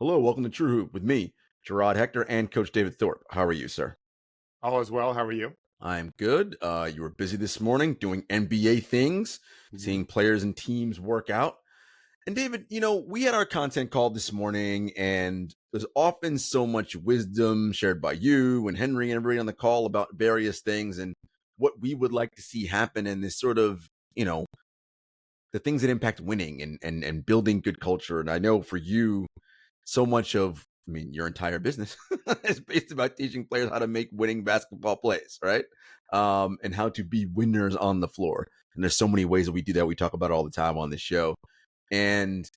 Hello, welcome to True Hoop with me, Jarod, Hector, and Coach David Thorpe. How are you, sir? All is well. How are you? I'm good. You were busy this morning doing NBA things, Mhm. seeing players and teams work out. And David, we had our content call this morning, and there's often so much wisdom shared by you and Henry and everybody on the call about various things and what we would like to see happen in this sort of, the things that impact winning and building good culture. And I know for you, so much of your entire business is based about teaching players how to make winning basketball plays, right? And how to be winners on the floor. And there's so many ways that we do that. We talk about it all the time on this show. And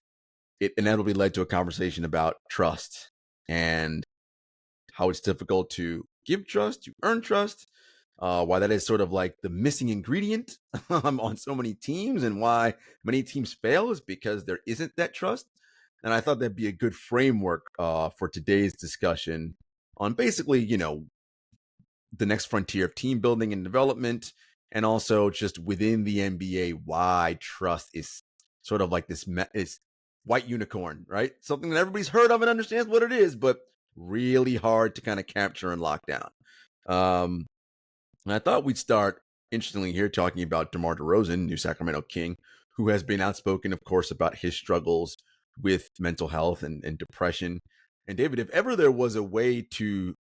it inevitably led to a conversation about trust and how it's difficult to give trust, to earn trust, why that is sort of like the missing ingredient on so many teams, and why many teams fail is because there isn't that trust. And I thought that'd be a good framework for today's discussion on basically, the next frontier of team building and development, and also just within the NBA, why trust is sort of like this white unicorn, right? Something that everybody's heard of and understands what it is, but really hard to kind of capture and lock down. Um, and I thought we'd start, interestingly, here talking about DeMar DeRozan, new Sacramento King, who has been outspoken, of course, about his struggles with mental health and depression. And David, if ever there was a way to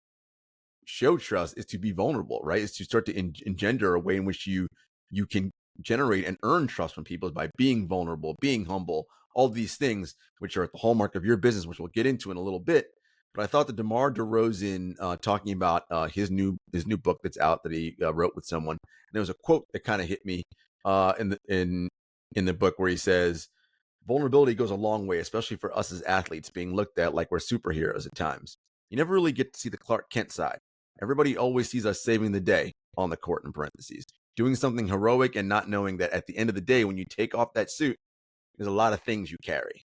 show trust, is to be vulnerable, right? Is to start to engender a way in which you can generate and earn trust from people by being vulnerable, being humble, all these things, which are at the hallmark of your business, which we'll get into in a little bit. But I thought that DeMar DeRozan talking about his new book that's out that he wrote with someone, and there was a quote that kind of hit me in the book where he says, "Vulnerability goes a long way, especially for us as athletes, being looked at like we're superheroes at times. You never really get to see the Clark Kent side. Everybody always sees us saving the day on the court, in parentheses, doing something heroic and not knowing that at the end of the day, when you take off that suit, there's a lot of things you carry."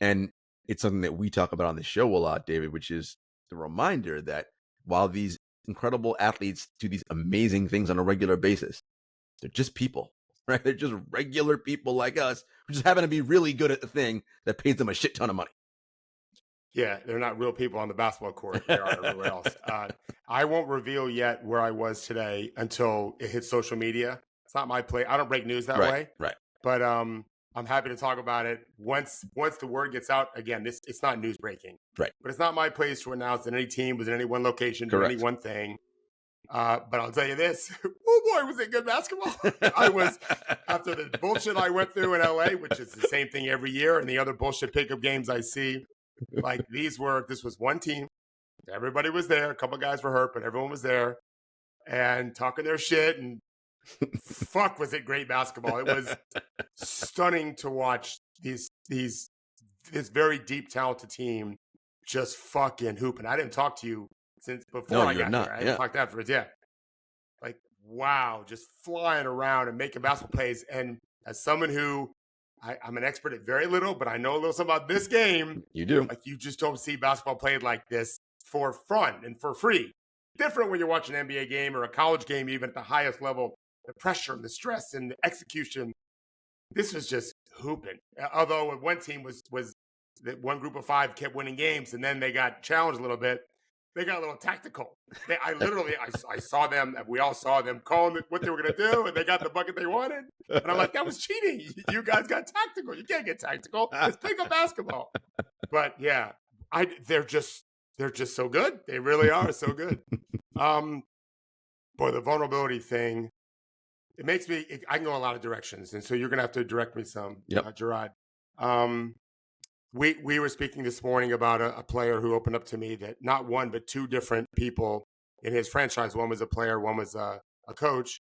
And it's something that we talk about on the show a lot, David, which is the reminder that while these incredible athletes do these amazing things on a regular basis, they're just people, right? They're just regular people like us who just happen to be really good at the thing that pays them a shit ton of money. Yeah, they're not real people on the basketball court. They are everywhere else. I won't reveal yet where I was today until it hits social media. It's not my play. I don't break news that Right, way, right, but I'm happy to talk about it once the word gets out. Again, it's not news breaking, right. but it's not my place to announce that any team was in any one location doing any Correct. one thing. But I'll tell you this: oh boy, was it good basketball! I was after the bullshit I went through in LA, which is the same thing every year, and the other bullshit pickup games I see. Like this was one team. Everybody was there. A couple guys were hurt, but everyone was there and talking their shit. And fuck, was it great basketball? It was stunning to watch this very deep, talented team just fucking hoop. And I didn't talk to you since before No, I you have got not. here. I didn't Yeah. talk afterwards. Yeah, like wow, just flying around and making basketball plays. And as someone who I'm an expert at very little, but I know a little something about this game. You do. Like you just don't see basketball played like this for fun and for free. Different when you're watching an NBA game or a college game, even at the highest level. The pressure and the stress and the execution. This was just hooping. Although one team was that one group of five kept winning games, and then they got challenged a little bit. They got a little tactical. I saw them. We all saw them calling what they were going to do, and they got the bucket they wanted. And I'm like, that was cheating. You guys got tactical. You can't get tactical. It's pickup basketball. But yeah, they're just so good. They really are so good. Boy, the vulnerability thing. It makes me. I can go a lot of directions, and so you're going to have to direct me some, Yep. Jarod. We were speaking this morning about a player who opened up to me that not one but two different people in his franchise. One was a player, one was a coach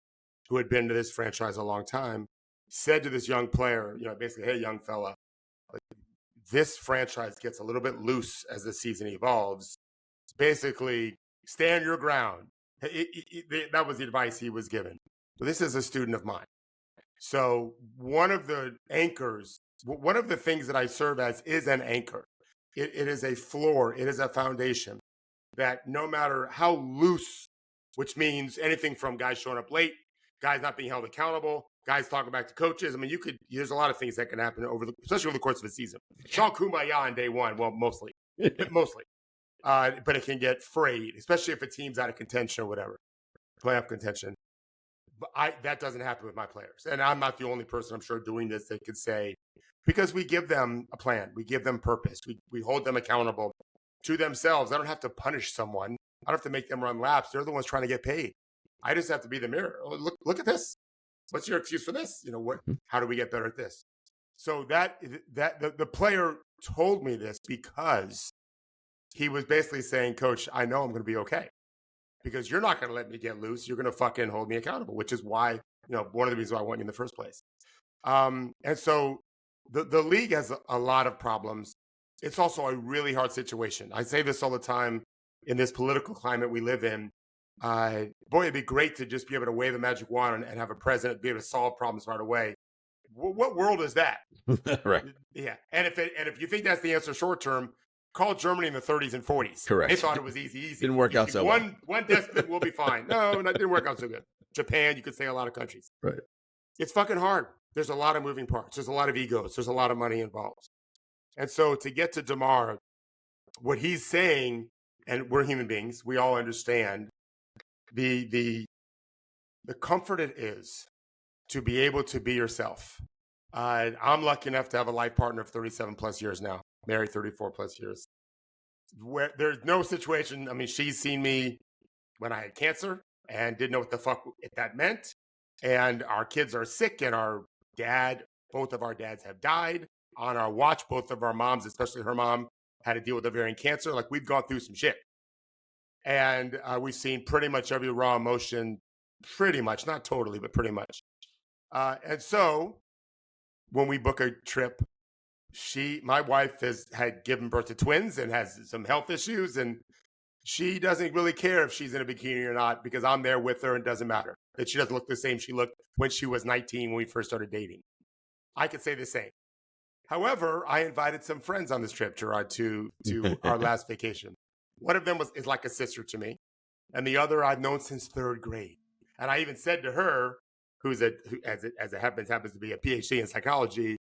who had been to this franchise a long time. Said to this young player, basically, hey, young fella, this franchise gets a little bit loose as the season evolves. Basically, stand your ground. That was the advice he was given. So this is a student of mine. So one of the anchors, one of the things that I serve as is an anchor. It is a floor. It is a foundation that no matter how loose, which means anything from guys showing up late, guys not being held accountable, guys talking back to coaches. I mean, there's a lot of things that can happen especially over the course of a season. It's all kumbaya on day one. Well, mostly. but mostly. But it can get frayed, especially if a team's out of contention or whatever, playoff contention. But that doesn't happen with my players. And I'm not the only person, I'm sure, doing this that could say, because we give them a plan, we give them purpose, we hold them accountable to themselves. I don't have to punish someone. I don't have to make them run laps. They're the ones trying to get paid. I just have to be the mirror. Oh, look at this. What's your excuse for this? How do we get better at this? So the player told me this because he was basically saying, Coach, I know I'm going to be okay because you're not going to let me get loose. You're going to fucking hold me accountable, which is why, one of the reasons why I want you in the first place. And so the league has a lot of problems. It's also a really hard situation. I say this all the time in this political climate we live in. Boy, it'd be great to just be able to wave a magic wand and have a president be able to solve problems right away. What world is that? Right. Yeah. And if you think that's the answer short term, call Germany in the 30s and 40s. Correct. They thought it was easy. Didn't work out so well. One despot will be fine. No, it didn't work out so good. Japan, you could say a lot of countries. Right. It's fucking hard. There's a lot of moving parts. There's a lot of egos. There's a lot of money involved. And so to get to DeMar, what he's saying, and we're human beings, we all understand the comfort it is to be able to be yourself. I'm lucky enough to have a life partner of 37 plus years now, married 34 plus years. Where there's no situation. I mean, she's seen me when I had cancer and didn't know what the fuck that meant. And our kids are sick, and both of our dads have died. On our watch, both of our moms, especially her mom, had to deal with ovarian cancer. Like, we've gone through some shit. And we've seen pretty much every raw emotion, pretty much, not totally, but pretty much. And so when we book a trip, my wife had given birth to twins and has some health issues, and she doesn't really care if she's in a bikini or not because I'm there with her and it doesn't matter. That she doesn't look the same she looked when she was 19 when we first started dating. I could say the same. However, I invited some friends on this trip, Jarod, to our last vacation. One of them is like a sister to me, and the other I've known since third grade. And I even said to her, who as it happens to be a PhD in psychology,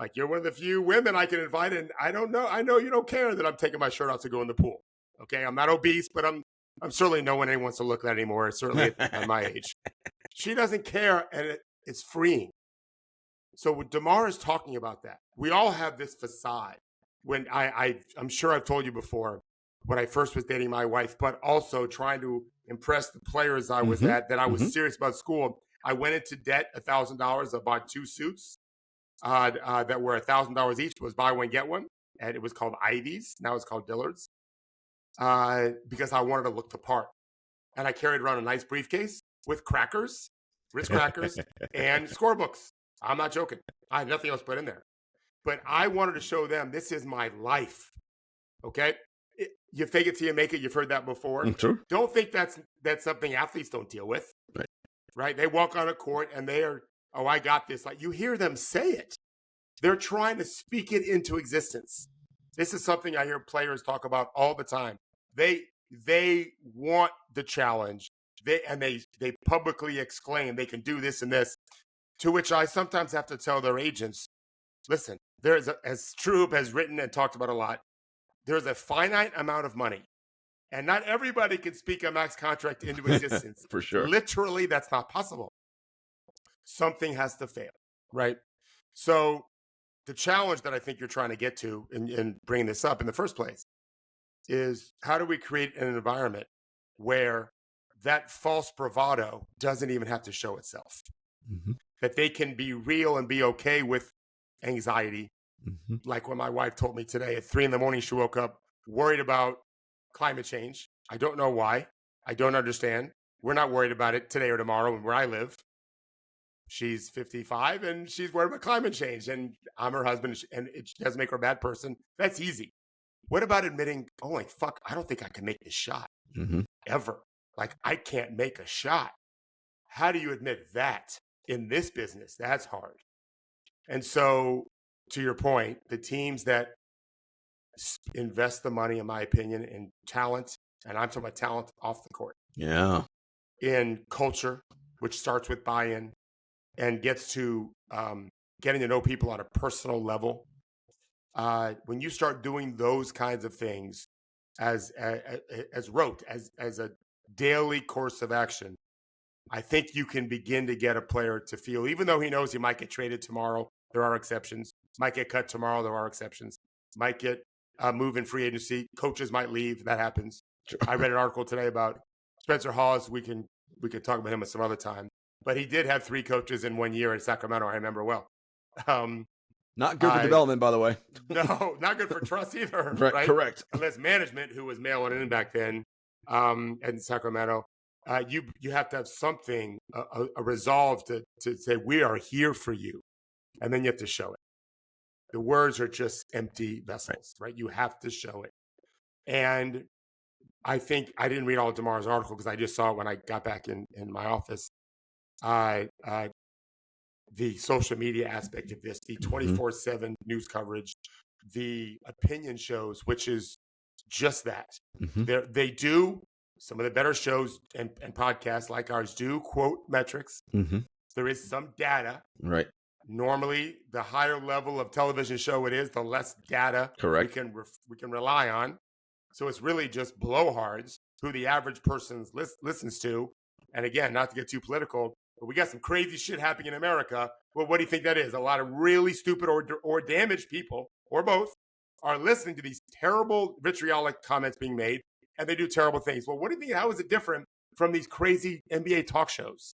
like, you're one of the few women I can invite, and I know you don't care that I'm taking my shirt off to go in the pool. Okay, I'm not obese, but I'm certainly no one anyone wants to look at that anymore, certainly at my age. She doesn't care, and it's freeing. So when DeMar is talking about that, we all have this facade. When I'm sure I've told you before, when I first was dating my wife, but also trying to impress the players I was at, that I was serious about school. I went into debt, $1,000. I bought 2 suits that were $1,000 each. It was buy one, get one. And it was called Ivies. Now it's called Dillard's. Because I wanted to look the part. And I carried around a nice briefcase with crackers, Ritz crackers, and scorebooks. I'm not joking. I had nothing else put in there. But I wanted to show them this is my life. Okay? You fake it till you make it. You've heard that before. True. Don't think that's something athletes don't deal with. Right? They walk on a court and they are, oh, I got this. Like, you hear them say it. They're trying to speak it into existence. This is something I hear players talk about all the time. They want the challenge. They publicly exclaim they can do this and this. To which I sometimes have to tell their agents, listen, as Troop has written and talked about a lot, there's a finite amount of money. And not everybody can speak a max contract into existence. For sure. Literally, that's not possible. Something has to fail, right? So the challenge that I think you're trying to get to in bringing this up in the first place is, how do we create an environment where that false bravado doesn't even have to show itself? That they can be real and be okay with anxiety. Like when my wife told me today at 3 a.m, she woke up worried about climate change. I don't know why. I don't understand. We're not worried about it today or tomorrow where I live. She's 55 and she's worried about climate change, and I'm her husband, and it doesn't make her a bad person. That's easy. What about admitting, oh, like, fuck, I don't think I can make this shot ever. Like, I can't make a shot. How do you admit that in this business? That's hard. And so, to your point, the teams that invest the money, in my opinion, in talent, and I'm talking about talent off the court. Yeah. In culture, which starts with buy-in and gets to getting to know people on a personal level. when you start doing those kinds of things as rote, as a daily course of action, I think you can begin to get a player to feel, even though he knows he might get traded tomorrow, there are exceptions. Might get cut tomorrow, there are exceptions. Might get moved in free agency. Coaches might leave. That happens. Sure. I read an article today about Spencer Hawes. We can talk about him at some other time. But he did have 3 coaches in 1 year in Sacramento. I remember well. Not good for development, by the way. No, not good for trust either. Right? Correct. Unless management, who was mailing in back then in Sacramento, you have to have something, a resolve to say, we are here for you. And then you have to show it. The words are just empty vessels, right? You have to show it. And I think I didn't read all of DeMar's article because I just saw it when I got back in my office. The social media aspect of this, the 24/7 news coverage, the opinion shows, which is just that. They do, some of the better shows and podcasts like ours do quote metrics. There is some data. Right. Normally, the higher level of television show it is, the less data Correct. we can rely on. So it's really just blowhards who the average person listens to. And again, not to get too political, but we got some crazy shit happening in America. Well, what do you think that is? A lot of really stupid or damaged people, or both, are listening to these terrible vitriolic comments being made, and they do terrible things. Well, what do you think? How is it different from these crazy NBA talk shows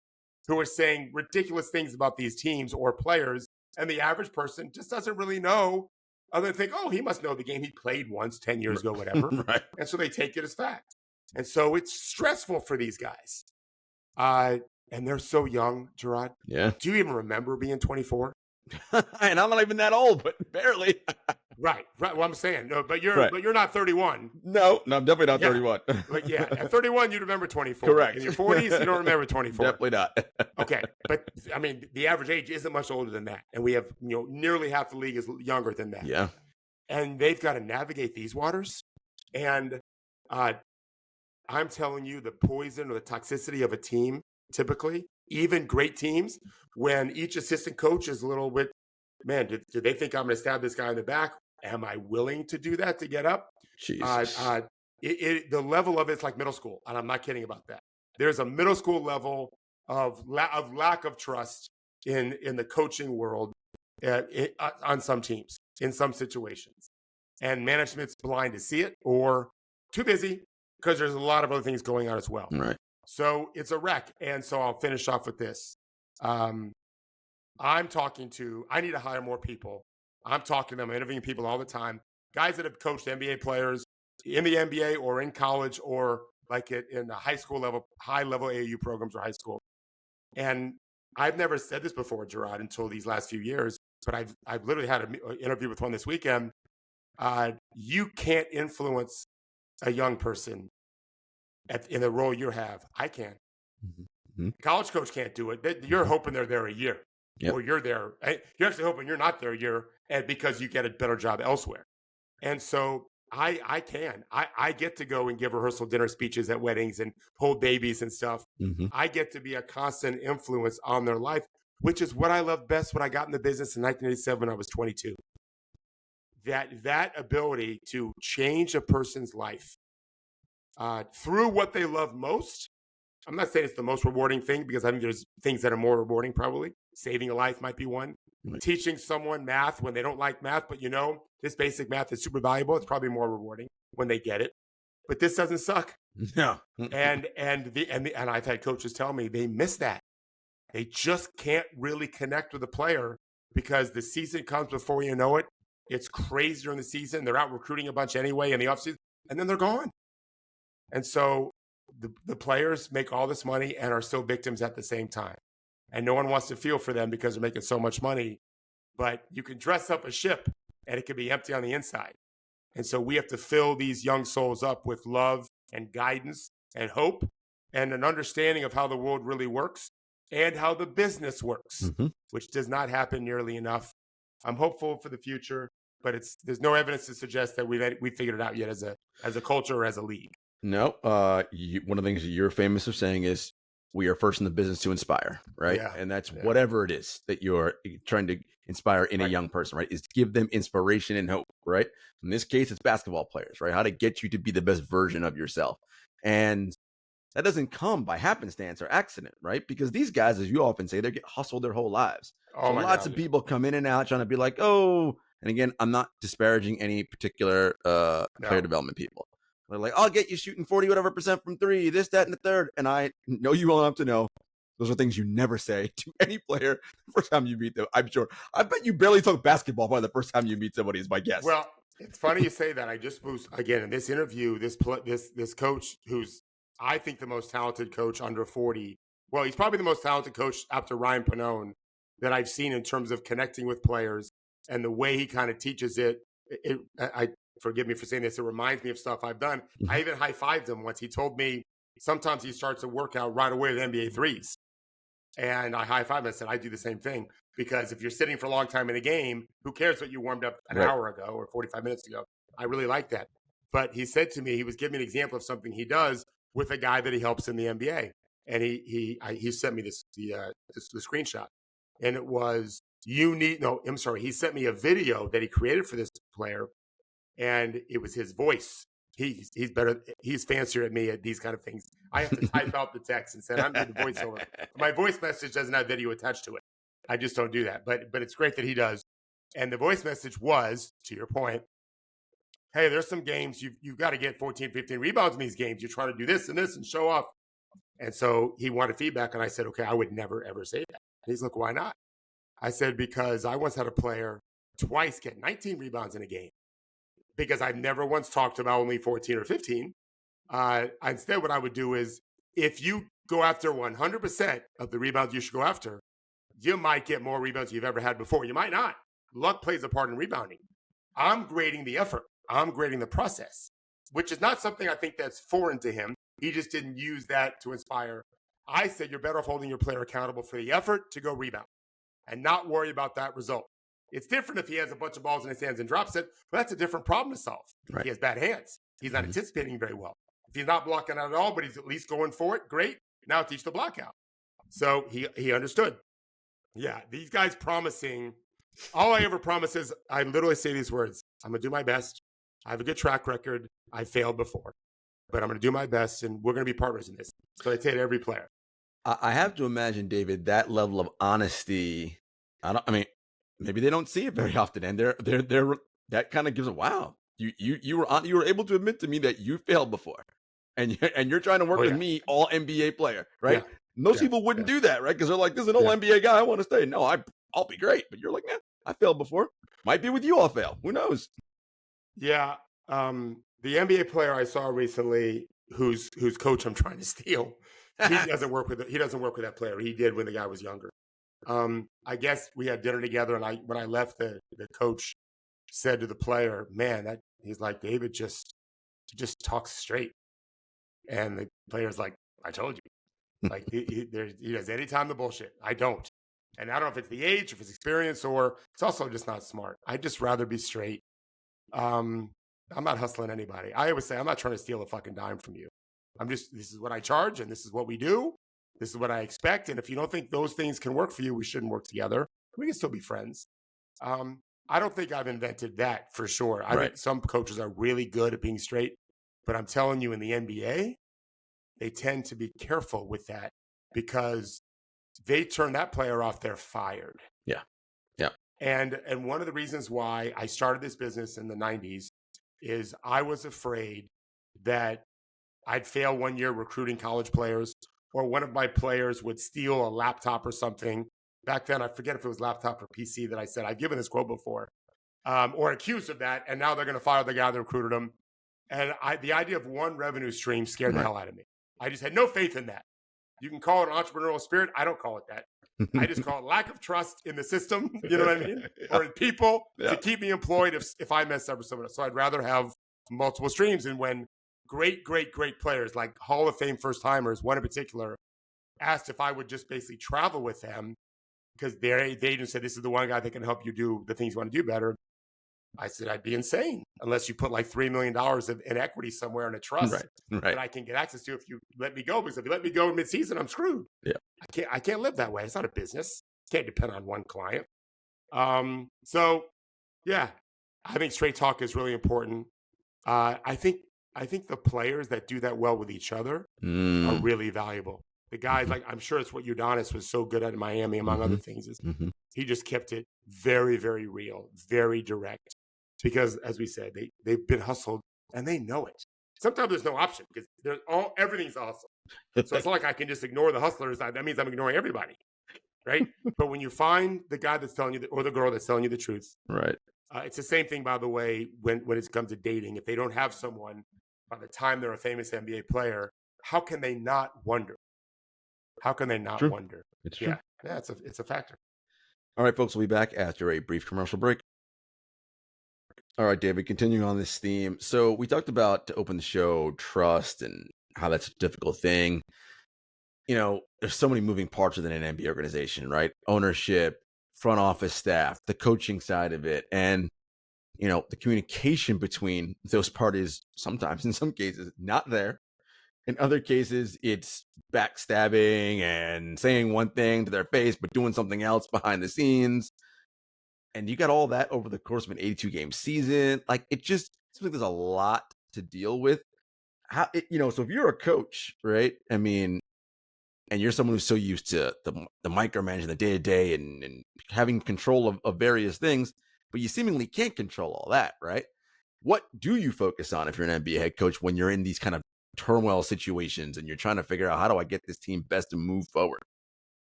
who are saying ridiculous things about these teams or players, and the average person just doesn't really know, other than think, oh, he must know the game he played once 10 years ago, whatever. Right. And so they take it as fact. And so it's stressful for these guys. And they're so young, Jarod. Yeah. Do you even remember being 24? And I'm not even that old, but barely. Right. Well, I'm saying no, but you're not 31. No, I'm definitely not 31. But yeah, at 31, you remember 24. Correct. In your 40s, you don't remember 24. Definitely not. Okay, but I mean, the average age isn't much older than that, and we have nearly half the league is younger than that. Yeah. And they've got to navigate these waters, and I'm telling you, the poison or the toxicity of a team, typically, even great teams, when each assistant coach is a little bit, man, do they think I'm going to stab this guy in the back? Am I willing to do that to get up? Jesus. The level of it's like middle school, and I'm not kidding about that. There's a middle school level of lack of trust in the coaching world on some teams, in some situations. And management's blind to see it or too busy because there's a lot of other things going on as well. Right. So it's a wreck. And so I'll finish off with this. I need to hire more people. I'm talking to them, interviewing people all the time. Guys that have coached NBA players in the NBA or in college or like in the high school level, high level AAU programs or high school. And I've never said this before, Jarod, until these last few years, but I've literally had an interview with one this weekend. You can't influence a young person in the role you have. I can. Mm-hmm. College coach can't do it. You're hoping they're there a year. Yep. Or you're there. You're actually hoping you're not there a year because you get a better job elsewhere. And so I can. I get to go and give rehearsal dinner speeches at weddings and hold babies and stuff. Mm-hmm. I get to be a constant influence on their life, which is what I love best when I got in the business in 1987 when I was 22. That ability to change a person's life through what they love most. I'm not saying it's the most rewarding thing because I think there's things that are more rewarding probably. Saving a life might be one. Right. Teaching someone math when they don't like math, but this basic math is super valuable. It's probably more rewarding when they get it. But this doesn't suck. No. And I've had coaches tell me they miss that. They just can't really connect with the player because the season comes before you know it. It's crazy during the season. They're out recruiting a bunch anyway in the offseason, and then they're gone. And so the players make all this money and are still victims at the same time. And no one wants to feel for them because they're making so much money. But you can dress up a ship and it can be empty on the inside. And so we have to fill these young souls up with love and guidance and hope and an understanding of how the world really works and how the business works, which does not happen nearly enough. I'm hopeful for the future, but there's no evidence to suggest that we figured it out yet as a culture or as a league. No, one of the things that you're famous for saying is we are first in the business to inspire, right? Yeah. And that's Yeah. whatever it is that you're trying to inspire in a Right. young person, right? Is give them inspiration and hope, right? In this case, it's basketball players, right? How to get you to be the best version of yourself. And that doesn't come by happenstance or accident, right? Because these guys, as you often say, they get hustled their whole lives. Oh So my lots God. of people come in and out trying to be like, oh, and again, I'm not disparaging any particular player No. development people. They're like, I'll get you shooting 40 whatever percent from three, this, that, and the third. And I know you well enough to know those are things you never say to any player the first time you meet them. I'm sure. I bet you barely talk basketball by the first time you meet somebody, is my guess. Well, it's funny you say that. I just was again in this interview. This coach, who's I think the most talented coach under 40. Well, he's probably the most talented coach after Ryan Pannone that I've seen in terms of connecting with players and the way he kind of teaches it. I forgive me for saying this. It reminds me of stuff I've done. I even high-fived him once. He told me sometimes he starts a workout right away with NBA threes. And I high-fived him and said, I do the same thing. Because if you're sitting for a long time in a game, who cares what you warmed up an hour ago or 45 minutes ago? I really like that. But he said to me, he was giving me an example of something he does with a guy that he helps in the NBA. And he sent me the screenshot. And it was, he sent me a video that he created for this player. And it was his voice. He's better. He's fancier at me at these kind of things. I have to type out the text and say, I'm doing the voiceover. My voice message doesn't have video attached to it. I just don't do that. But it's great that he does. And the voice message was, to your point, hey, there's some games you've got to get 14, 15 rebounds in these games. You're trying to do this and this and show off. And so he wanted feedback. And I said, okay, I would never, ever say that. And he's like, why not? I said, because I once had a player twice get 19 rebounds in a game because I've never once talked about only 14 or 15. Instead, what I would do is if you go after 100% of the rebounds you should go after, you might get more rebounds you've ever had before. You might not. Luck plays a part in rebounding. I'm grading the effort. I'm grading the process, which is not something I think that's foreign to him. He just didn't use that to inspire. I said you're better off holding your player accountable for the effort to go rebound and not worry about that result. It's different if he has a bunch of balls in his hands and drops it, but that's a different problem to solve. Right. He has bad hands. He's not anticipating very well. If he's not blocking out at all, but he's at least going for it, great. Now teach the block out. So he understood. Yeah, these guys promising, all I ever promise is I literally say these words. I'm going to do my best. I have a good track record. I failed before, but I'm going to do my best, and we're going to be partners in this. So I say to every player. I have to imagine, David, that level of honesty. Maybe they don't see it very often, and they're that kind of gives a wow. You were able to admit to me that you failed before, and you're trying to work with me, all NBA player, right? Yeah. Most people wouldn't do that, right? Because they're like, this is an old NBA guy. I want to stay. No, I'll be great. But you're like, man, I failed before. Might be with you, I'll fail. Who knows? Yeah. The NBA player I saw recently, whose coach I'm trying to steal, he doesn't work with that player. He did when the guy was younger. I guess we had dinner together, and when I left, the coach said to the player, man, he's like, David just talks straight. And the player's like, I told you. Like he does any time the bullshit. I don't. And I don't know if it's the age, if it's experience, or it's also just not smart. I'd just rather be straight. I'm not hustling anybody. I always say, I'm not trying to steal a fucking dime from you. this is what I charge, and this is what we do. This is what I expect. And if you don't think those things can work for you, we shouldn't work together. We can still be friends. I don't think I've invented that for sure. I think some coaches are really good at being straight, but I'm telling you, in the NBA, they tend to be careful with that because they turn that player off, they're fired. Yeah. Yeah. And one of the reasons why I started this business in the 90s is I was afraid that I'd fail one year recruiting college players, or one of my players would steal a laptop or something. Back then, I forget if it was laptop or PC that I said. I've given this quote before, or accused of that, and now they're going to fire the guy that recruited him. And the idea of one revenue stream scared the hell out of me. I just had no faith in that. You can call it an entrepreneurial spirit. I don't call it that. I just call it lack of trust in the system, you know what I mean? Or in people to keep me employed if I mess up with someone else. So I'd rather have multiple streams. And when great players like Hall of Fame first-timers, one in particular, asked if I would just basically travel with them because their agent said, this is the one guy that can help you do the things you want to do better. I said, I'd be insane unless you put like $3 million in equity somewhere in a trust Right. that Right. I can get access to if you let me go. Because if you let me go in midseason, I'm screwed. Yeah. I can't live that way. It's not a business. Can't depend on one client. So yeah, I think straight talk is really important. I think the players that do that well with each other are Mm. really valuable. The guys, Mhm. like, I'm sure it's what Udonis was so good at in Miami, among other Mhm. things, is Mhm. he just kept it very, very real, very direct. Because as we said, they've been hustled and they know it. Sometimes there's no option because everything's a hustle. So it's not like I can just ignore the hustlers. That means I'm ignoring everybody, right? But when you find the guy that's telling you, or the girl that's telling you the truth, Right. it's the same thing, by the way, when it comes to dating. If they don't have someone by the time they're a famous NBA player, how can they not wonder? How can they not True. wonder? It's true. Yeah, it's a factor. All right, folks, we'll be back after a brief commercial break. All right, David, continuing on this theme. So we talked about, to open the show, trust and how that's a difficult thing. There's so many moving parts within an NBA organization, right? Ownership, front office staff, the coaching side of it, and the communication between those parties sometimes, in some cases, not there. In other cases, it's backstabbing and saying one thing to their face, but doing something else behind the scenes. And you got all that over the course of an 82 game season. Like, it just seems like there's a lot to deal with. So if you're a coach, right? I mean, and you're someone who's so used to the micromanaging, the day to day, and having control of various things, but you seemingly can't control all that, right? What do you focus on if you're an NBA head coach when you're in these kind of turmoil situations and you're trying to figure out, how do I get this team best to move forward?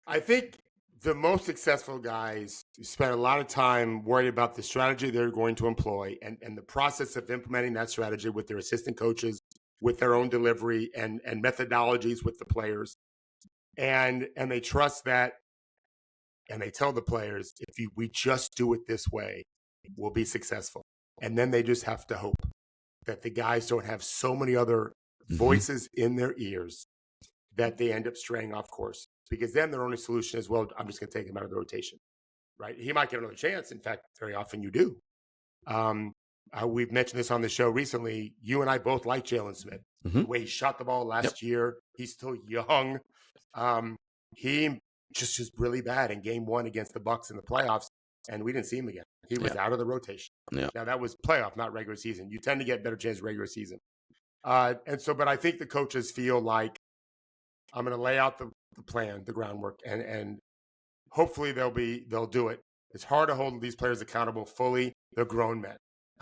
I think the most successful guys spend a lot of time worried about the strategy they're going to employ and the process of implementing that strategy with their assistant coaches, with their own delivery and methodologies with the players. And they trust that, and they tell the players, we just do it this way, we'll be successful. And then they just have to hope that the guys don't have so many other voices in their ears that they end up straying off course. Because then their only solution is, well, I'm just going to take him out of the rotation, right? He might get another chance. In fact, very often you do. We've mentioned this on the show recently. You and I both like Jalen Smith. Mm-hmm. The way he shot the ball last year, he's still young. He just really bad in game one against the Bucks in the playoffs, and we didn't see him again. He was out of the rotation. Yeah. Now, that was playoff, not regular season. You tend to get better chance regular season. But I think the coaches feel like, I'm going to lay out the plan, the groundwork, and hopefully they'll do it. It's hard to hold these players accountable fully. They're grown men.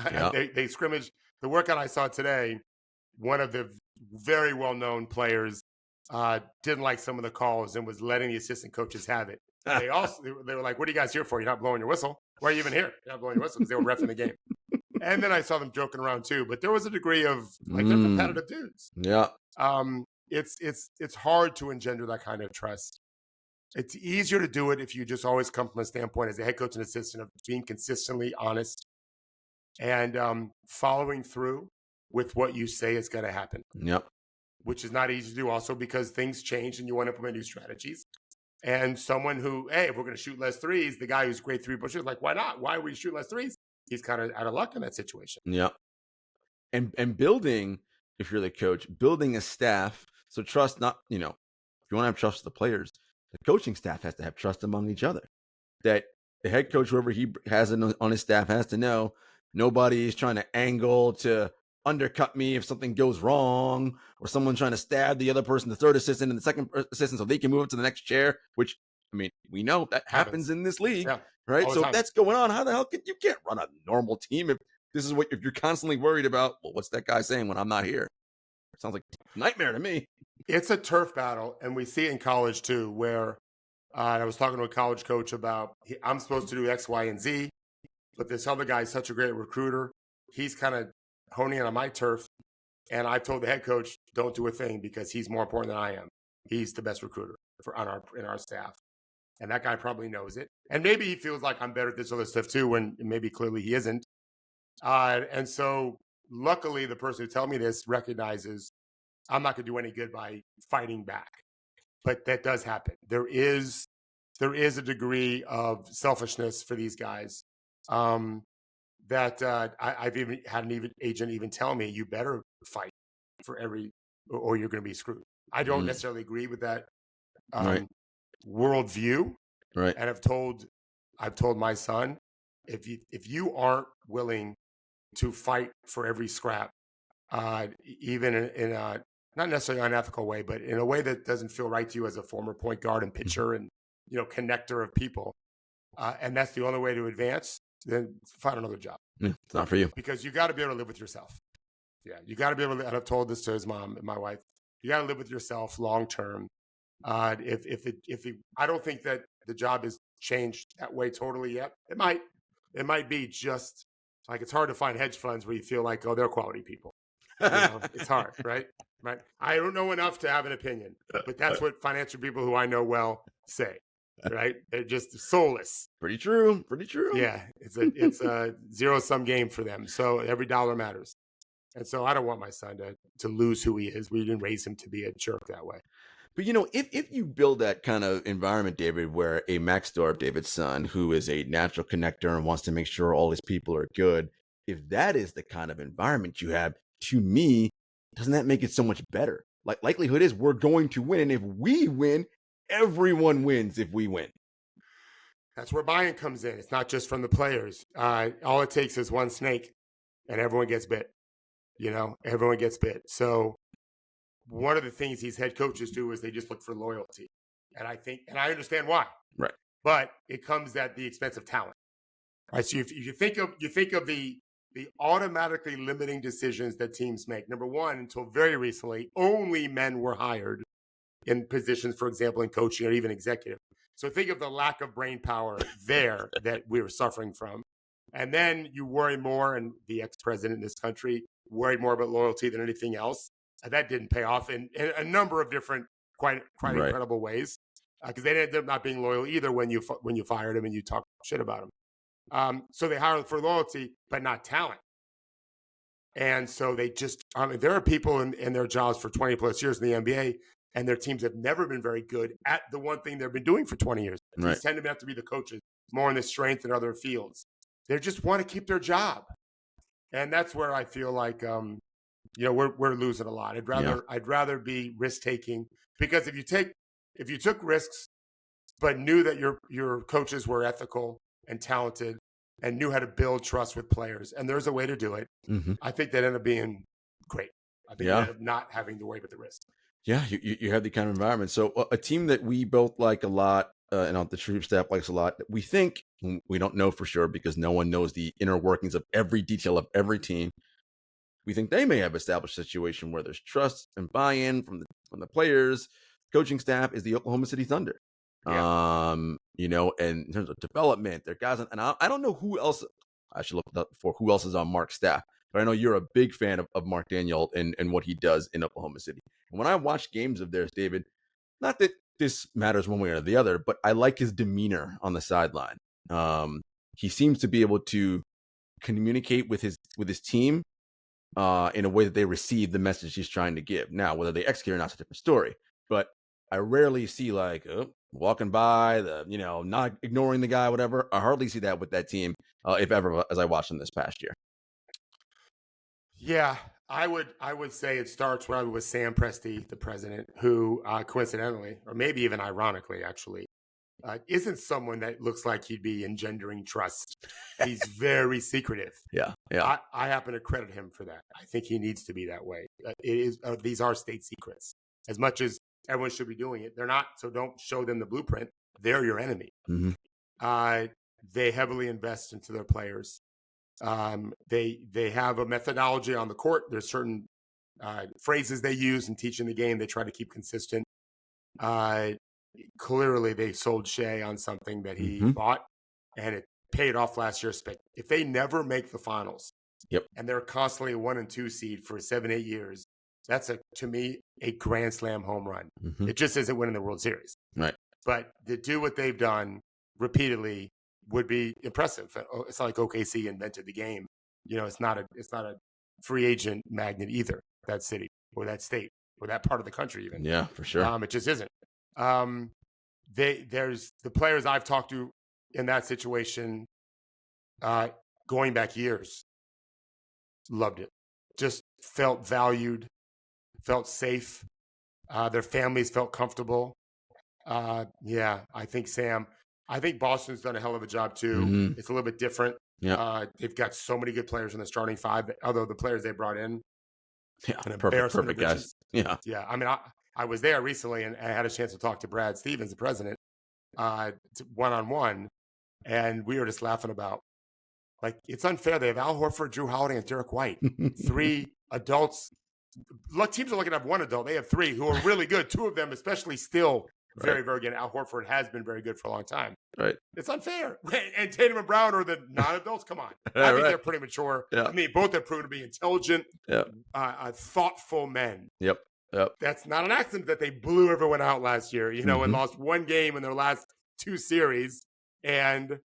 Yeah. They scrimmage. The workout I saw today, one of the very well-known players didn't like some of the calls and was letting the assistant coaches have it. They were like, "What are you guys here for? You're not blowing your whistle. Why are you even here? You're not blowing your whistle," because they were reffing the game. And then I saw them joking around too, but there was a degree of they're competitive dudes. Yeah. It's hard to engender that kind of trust. It's easier to do it if you just always come from a standpoint as a head coach and assistant of being consistently honest and following through with what you say is going to happen. Yep. Which is not easy to do also because things change and you want to implement new strategies. And someone who, hey, if we're going to shoot less threes, the guy who's great three pushers, like, why not? Why are we shoot less threes? He's kind of out of luck in that situation. Yeah. And building, if you're the coach, building a staff. So trust, not, if you want to have trust with the players, the coaching staff has to have trust among each other. That the head coach, whoever he has on his staff, has to know nobody is trying to angle to undercut me if something goes wrong, or someone trying to stab the other person, the third assistant and the second assistant, so they can move up to the next chair, which, I mean, we know that happens in this league, right? So if that's going on, how the hell you can't run a normal team if this is if you're constantly worried about, well, what's that guy saying when I'm not here? It sounds like a nightmare to me. It's a turf battle, and we see it in college too, where I was talking to a college coach about, I'm supposed to do X, Y, and Z, but this other guy is such a great recruiter. He's kind of honing in on my turf. And I told the head coach, don't do a thing because he's more important than I am. He's the best recruiter in our staff. And that guy probably knows it. And maybe he feels like I'm better at this other stuff too, when maybe clearly he isn't. And so luckily, the person who told me this recognizes I'm not going to do any good by fighting back. But that does happen. There is a degree of selfishness for these guys that I've even had an agent even tell me, you better fight for every, or you're going to be screwed. I don't Mm, necessarily agree with that right, worldview, right. and I've told my son, if you aren't willing to fight for every scrap, even in a not necessarily unethical way, but in a way that doesn't feel right to you as a former point guard and Mhm. pitcher and connector of people, and that's the only way to advance, then find another job Yeah, it's not for you. because you got to be able to live with yourself. Yeah, you got to be able to. And I've told this to his mom and my wife. You got to live with yourself long term. I don't think that the job has changed that way totally yet. It might be just like it's hard to find hedge funds where you feel like, oh, they're quality people. It's hard, right? Right. I don't know enough to have an opinion, but that's what financial people who I know well say. Right? They're just soulless. Pretty true. Pretty true. Yeah, it's a zero sum game for them. So every dollar matters. And so I don't want my son to lose who he is. We didn't raise him to be a jerk that way. But if you build that kind of environment, David, where a Max Thorpe, David's son, who is a natural connector and wants to make sure all his people are good, if that is the kind of environment you have, to me, doesn't that make it so much better? Like likelihood is we're going to win, and if we win, everyone wins if we win. That's where buy-in comes in. It's not just from the players. All it takes is one snake, and everyone gets bit. Everyone gets bit. So one of the things these head coaches do is they just look for loyalty, and I understand why. Right. But it comes at the expense of talent. Right. So if you think of the automatically limiting decisions that teams make. Number one, until very recently, only men were hired in positions, for example, in coaching or even executive. So think of the lack of brain power there that we were suffering from. And then you worry more, and the ex-president in this country worried more about loyalty than anything else. And that didn't pay off in a number of different, quite Right. incredible ways, because they ended up not being loyal either when you fired him and you talk shit about him. So they hired for loyalty, but not talent. And so they just, there are people in their jobs for 20 plus years in the NBA, and their teams have never been very good at the one thing they've been doing for 20 years. Right. These tend to have to be the coaches, more in the strength and other fields. They just want to keep their job. And that's where I feel like, we're losing a lot. I'd rather be risk taking, because if you took risks, but knew that your coaches were ethical and talented and knew how to build trust with players, and there's a way to do it, Mm-hmm. I think that ended up being great. I think Yeah. you end up not having to worry about the risk. Yeah, you have the kind of environment. So a team that we both like a lot, and on the troop staff likes a lot, we think, we don't know for sure because no one knows the inner workings of every detail of every team. We think they may have established a situation where there's trust and buy-in from the players, coaching staff, is the Oklahoma City Thunder. Yeah. And in terms of development, their guys, and I don't know who else. I should look up for who else is on Mark's staff, but I know you're a big fan of Mark Daniel and what he does in Oklahoma City. And when I watch games of theirs, David, not that this matters one way or the other, but I like his demeanor on the sideline. He seems to be able to communicate with his team in a way that they receive the message he's trying to give. Now, whether they execute or not is a different story. But I rarely see walking by, not ignoring the guy, whatever. I hardly see that with that team, if ever, as I watched them this past year. Yeah, I would say it starts with Sam Presti, the president, who coincidentally, or maybe even ironically, actually, isn't someone that looks like he'd be engendering trust. He's very secretive. Yeah. I happen to credit him for that. I think he needs to be that way. These are state secrets. As much as everyone should be doing it, they're not. So don't show them the blueprint. They're your enemy. Mm-hmm. They heavily invest into their players. They have a methodology on the court. There's certain phrases they use in teaching the game. They try to keep consistent. Clearly, they sold Shea on something that he bought, and it paid off last year. If they never make the finals, and they're constantly a 1 and 2 seed for 7-8 years, that's to me a grand slam home run. Mm-hmm. It just isn't winning the World Series, right? But to do what they've done repeatedly would be impressive. It's not like OKC invented the game. It's not a free agent magnet either. That city or that state or that part of the country even. Yeah, for sure. It just isn't. There's the players I've talked to in that situation uh, going back years, loved it. Just felt valued, felt safe. Their families felt comfortable. Yeah, I think Boston's done a hell of a job too. Mm-hmm. It's a little bit different. Yeah. They've got so many good players in the starting five, although the players they brought in, Yeah. an Perfect. embarrassment of Perfect, guys. riches. Yeah. Yeah, I mean, I was there recently and I had a chance to talk to Brad Stevens, the president, one-on-one, and we were just laughing about, like, it's unfair. They have Al Horford, Drew Holiday, and Derek White, 3 adults. Teams are looking to have 1 adult. They have 3 who are really good. 2 of them, especially, still very, very good. Al Horford has been very good for a long time. Right. It's unfair. And Tatum and Brown are the non-adults. Come on. Yeah, I think right. they're pretty mature. Yeah. I mean, both have proven to be intelligent, Yeah. thoughtful men. Yep. Yep. That's not an accident that they blew everyone out last year, and lost 1 game in their last 2 series and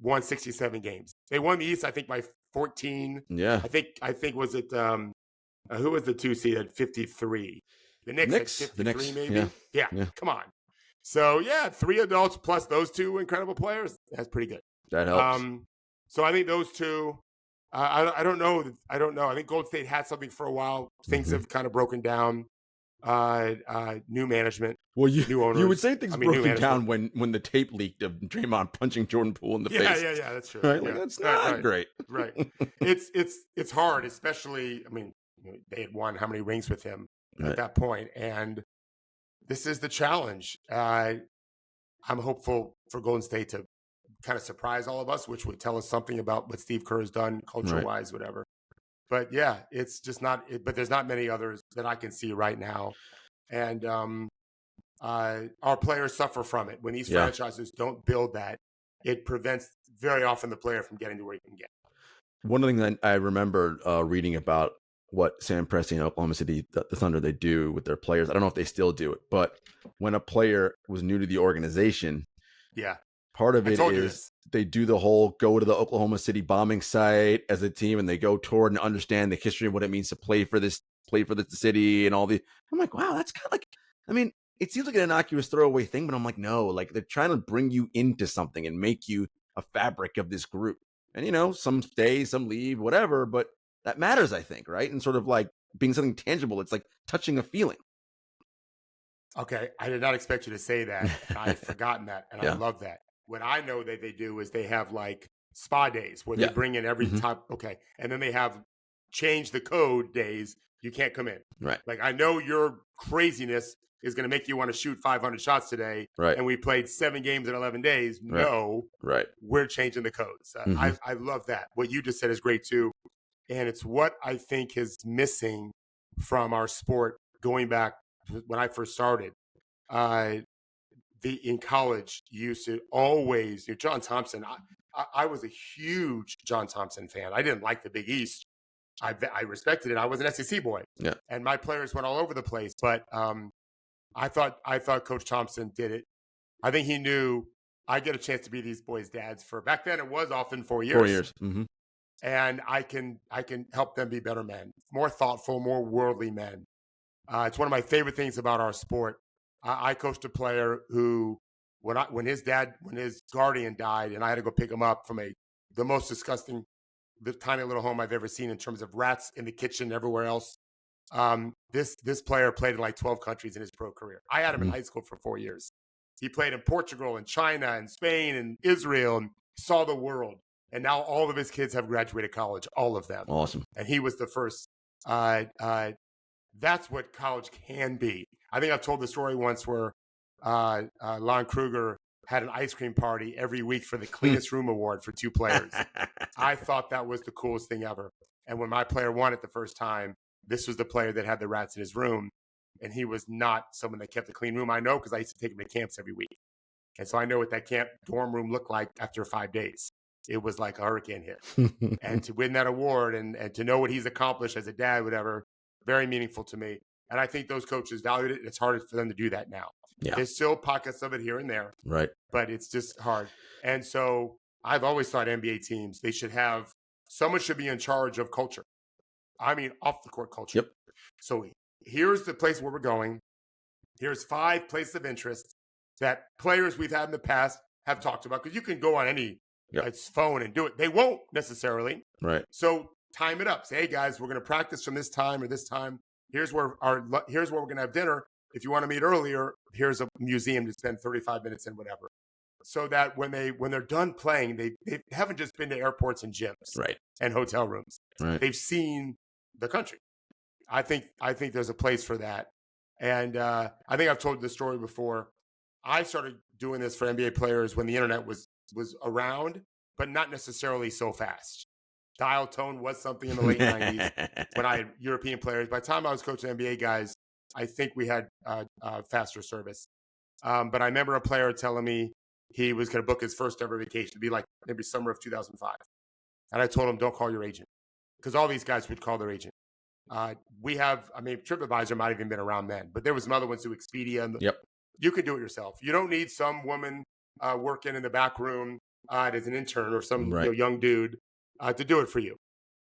won 67 games. They won the East, I think, by 14. Yeah. I think was it who was the 2 seed at 53? The Knicks at 53, maybe? Yeah. Come on. So, yeah, 3 adults plus those 2 incredible players. That's pretty good. That helps. So I think those 2, I don't know. I think Golden State had something for a while. Things have kind of broken down. New management. Well, new owners. You would say things broken down when the tape leaked of Draymond punching Jordan Poole in the face. Yeah, that's true. Right? Yeah. Like, that's not great. Right. It's hard, especially, I mean, they had won how many rings with him at that point, and this is the challenge. I'm hopeful for Golden State to kind of surprise all of us, which would tell us something about what Steve Kerr has done culture-wise, whatever. But yeah, it's just not. But there's not many others that I can see right now, and our players suffer from it when these franchises don't build that. It prevents very often the player from getting to where he can get. One of the things I remember reading about what Sam Presti and Oklahoma City, the Thunder, they do with their players. I don't know if they still do it, but when a player was new to the organization, part of it is they do the whole go to the Oklahoma City bombing site as a team, and they go toward and understand the history of what it means to play for this city and all the. I'm like, wow, that's kind of like. I mean, it seems like an innocuous throwaway thing, but I'm like, no, like they're trying to bring you into something and make you a fabric of this group. And some stay, some leave, whatever, but that matters, I think, right? And sort of like being something tangible. It's like touching a feeling. Okay, I did not expect you to say that. I had forgotten that, and I love that. What I know that they do is they have like spa days where they bring in every top. Okay, and then they have change the code days. You can't come in. Right. Like, I know your craziness is going to make you want to shoot 500 shots today. Right. And we played 7 games in 11 days. Right. No. Right. We're changing the codes. I love that. What you just said is great too. And it's what I think is missing from our sport going back when I first started. In college, you used to always, John Thompson. I was a huge John Thompson fan. I didn't like the Big East. I respected it. I was an SEC boy. Yeah. And my players went all over the place. But I thought Coach Thompson did it. I think he knew I get a chance to be these boys' dads for, back then it was often 4 years. 4 years. Mm-hmm. And I can help them be better men, more thoughtful, more worldly men. It's one of my favorite things about our sport. I coached a player who, when his guardian died, and I had to go pick him up from the most disgusting, the tiny little home I've ever seen in terms of rats in the kitchen, everywhere else. This player played in like 12 countries in his pro career. I had him in high school for 4 years. He played in Portugal and China and Spain and Israel and saw the world. And now all of his kids have graduated college, all of them. Awesome. And he was the first. That's what college can be. I think I've told the story once where Lon Kruger had an ice cream party every week for the cleanest room award for 2 players. I thought that was the coolest thing ever. And when my player won it the first time, this was the player that had the rats in his room. And he was not someone that kept a clean room. I know because I used to take him to camps every week. And so I know what that camp dorm room looked like after 5 days. It was like a hurricane hit. And to win that award and to know what he's accomplished as a dad, whatever, very meaningful to me. And I think those coaches valued it. It's harder for them to do that now. Yeah. There's still pockets of it here and there. Right. But it's just hard. And so I've always thought NBA teams, someone should be in charge of culture. I mean, off the court culture. Yep. So here's the place where we're going. Here's 5 places of interest that players we've had in the past have talked about. Because you can go on any Yep. It's phone and do it. They won't necessarily. Right. So time it up. Say, hey guys, we're going to practice from this time or this time. Here's where we're going to have dinner. If you want to meet earlier, here's a museum to spend 35 minutes in, whatever. So that when they're done playing, they haven't just been to airports and gyms Right. and hotel rooms. Right. They've seen the country. I think there's a place for that. And I think I've told this story before. I started doing this for NBA players when the internet was around, but not necessarily so fast. Dial tone was something in the late 90s when I had European players. By the time I was coaching NBA guys, I think we had faster service. But I remember a player telling me he was going to book his first ever vacation to be like maybe summer of 2005. And I told him, don't call your agent, because all these guys would call their agent. TripAdvisor might have even been around then, but there was some other ones who Expedia. And Yep. You can do it yourself. You don't need some woman working in the back room as an intern or some young dude to do it for you.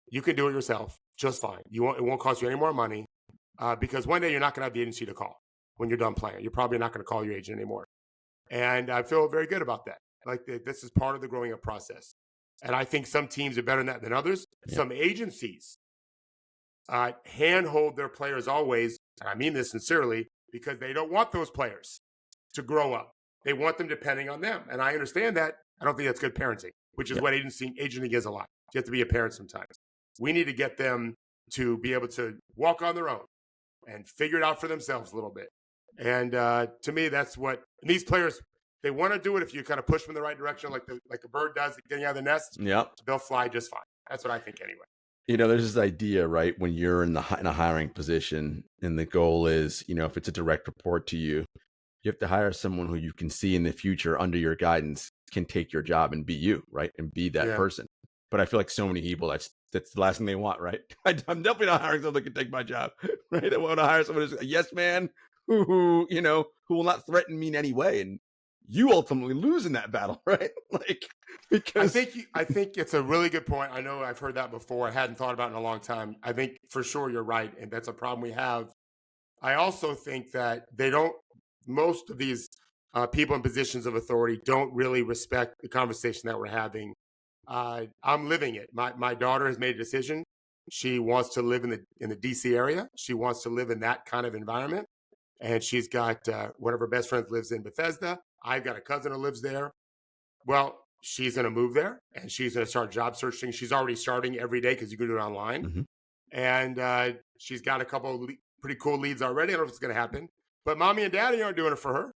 You can do it yourself just fine. It won't cost you any more money because one day you're not going to have the agency to call when you're done playing. You're probably not going to call your agent anymore. And I feel very good about that. Like this is part of the growing up process. And I think some teams are better than others. Yeah. Some agencies handhold their players always, and I mean this sincerely, because they don't want those players to grow up. They want them depending on them. And I understand that. I don't think that's good parenting, which is what agenting is a lot. You have to be a parent sometimes. We need to get them to be able to walk on their own and figure it out for themselves a little bit. And to me, that's what these players, they want to do it if you kind of push them in the right direction, like a bird does getting out of the nest. Yep. They'll fly just fine. That's what I think anyway. There's this idea, right? When you're in a hiring position and the goal is, if it's a direct report to you, you have to hire someone who you can see in the future under your guidance can take your job and be you, right? And be that person. But I feel like so many people, that's the last thing they want, right? I'm definitely not hiring someone that can take my job, right? I want to hire someone who's a yes man who will not threaten me in any way. And you ultimately lose in that battle, right? Because I think it's a really good point. I know I've heard that before. I hadn't thought about it in a long time. I think for sure you're right, and that's a problem we have. I also think that most of these people in positions of authority don't really respect the conversation that we're having. I'm living it. My daughter has made a decision. She wants to live in the DC area. She wants to live in that kind of environment. And she's got one of her best friends lives in Bethesda. I've got a cousin who lives there. Well, she's going to move there and she's going to start job searching. She's already starting every day because you can do it online. Mm-hmm. And she's got a couple of pretty cool leads already. I don't know if it's going to happen. But mommy and daddy aren't doing it for her.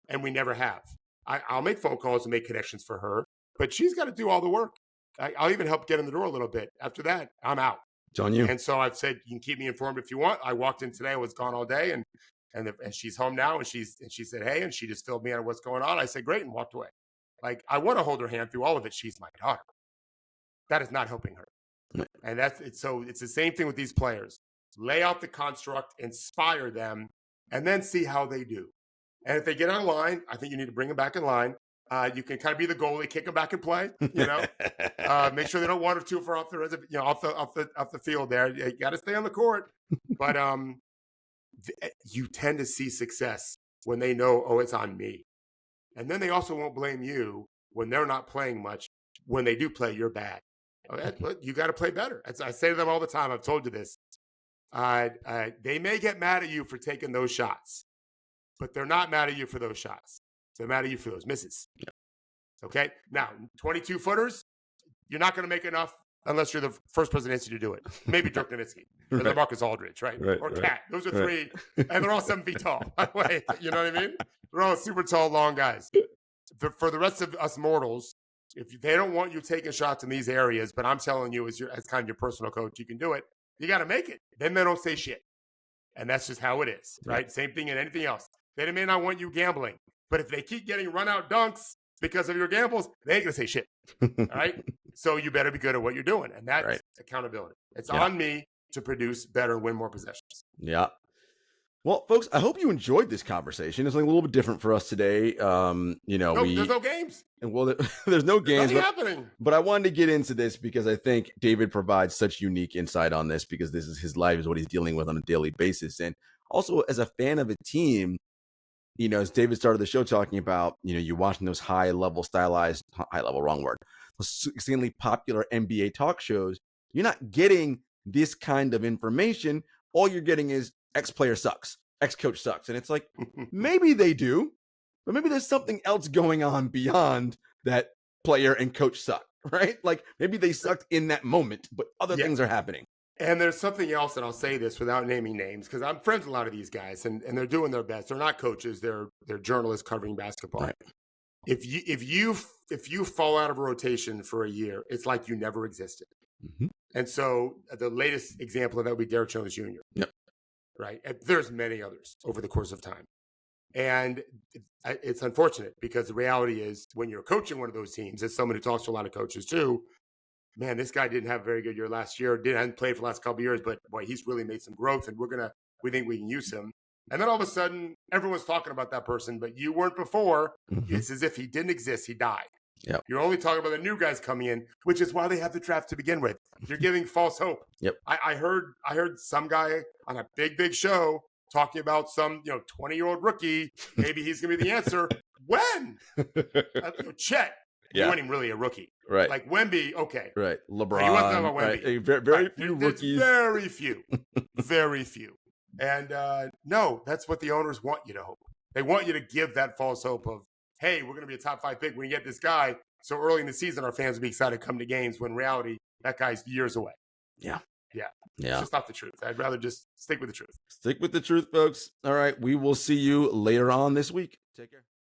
And we never have. I'll make phone calls and make connections for her. But she's got to do all the work. I'll even help get in the door a little bit. After that, I'm out. It's on you. And so I've said, you can keep me informed if you want. I walked in today. I was gone all day. And she's home now. And she said, hey, and she just filled me in on what's going on. I said, great, and walked away. Like, I want to hold her hand through all of it. She's my daughter. That is not helping her. And so it's the same thing with these players. Lay out the construct, inspire them, and then see how they do. And if they get out of line, I think you need to bring them back in line. You can kind of be the goalie, kick them back and play. Make sure they don't wander too far off the field. There, you got to stay on the court. But you tend to see success when they know, oh, it's on me. And then they also won't blame you when they're not playing much. When they do play, you're bad. You got to play better. I say to them all the time. I've told you this. They may get mad at you for taking those shots, but they're not mad at you for those shots. They're mad at you for those misses. Yeah. Okay? Now, 22-footers, you're not going to make enough unless you're the first person to do it. Maybe Dirk Nowitzki or LaMarcus Aldridge, right? Or Cat. Those are three, and they're all 7 feet tall, by the way. You know what I mean? They're all super tall, long guys. For the rest of us mortals, if they don't want you taking shots in these areas, but I'm telling you as kind of your personal coach, you can do it, you got to make it. Then they don't say shit. And that's just how it is, right? Yeah. Same thing in anything else. They may not want you gambling, but if they keep getting run-out dunks because of your gambles, they ain't going to say shit, all right? So you better be good at what you're doing, and that's accountability. It's on me to produce better and win more possessions. Yeah. Well, folks, I hope you enjoyed this conversation. It's like a little bit different for us today. There's no games. Well, there's no games. Nothing happening. But I wanted to get into this because I think David provides such unique insight on this because this is his life, is what he's dealing with on a daily basis. And also, as a fan of a team, as David started the show talking about, you watching those high level stylized, high level, wrong word, those extremely popular NBA talk shows, you're not getting this kind of information. All you're getting is X player sucks, X coach sucks. And it's like, maybe they do, but maybe there's something else going on beyond that player and coach suck, right? Like maybe they sucked in that moment, but other things are happening. And there's something else, and I'll say this without naming names, because I'm friends with a lot of these guys, and they're doing their best. They're not coaches; they're journalists covering basketball. Right. If you fall out of a rotation for a year, it's like you never existed. Mm-hmm. And so the latest example of that would be Derek Jones Jr. Yep. Right. And there's many others over the course of time, and it's unfortunate because the reality is when you're coaching one of those teams, as someone who talks to a lot of coaches too. Man, this guy didn't have a very good year last year. Hadn't played for the last couple of years, but boy, he's really made some growth, and we think we can use him. And then all of a sudden, everyone's talking about that person, but you weren't before. Mm-hmm. It's as if he didn't exist. He died. Yep. You're only talking about the new guys coming in, which is why they have the draft to begin with. You're giving false hope. Yep. I heard some guy on a big show talking about some 20-year-old rookie. Maybe he's going to be the answer. When? Chet. He wasn't even really a rookie. Right. Like Wemby, okay. Right. LeBron. He wasn't about Wemby. Right. Very few rookies. Very few. Very few. And no, that's what the owners want you to hope. They want you to give that false hope of, hey, we're going to be a top 5 pick when you get this guy. So early in the season, our fans will be excited to come to games when in reality, that guy's years away. Yeah. It's just not the truth. I'd rather just stick with the truth. Stick with the truth, folks. All right. We will see you later on this week. Take care.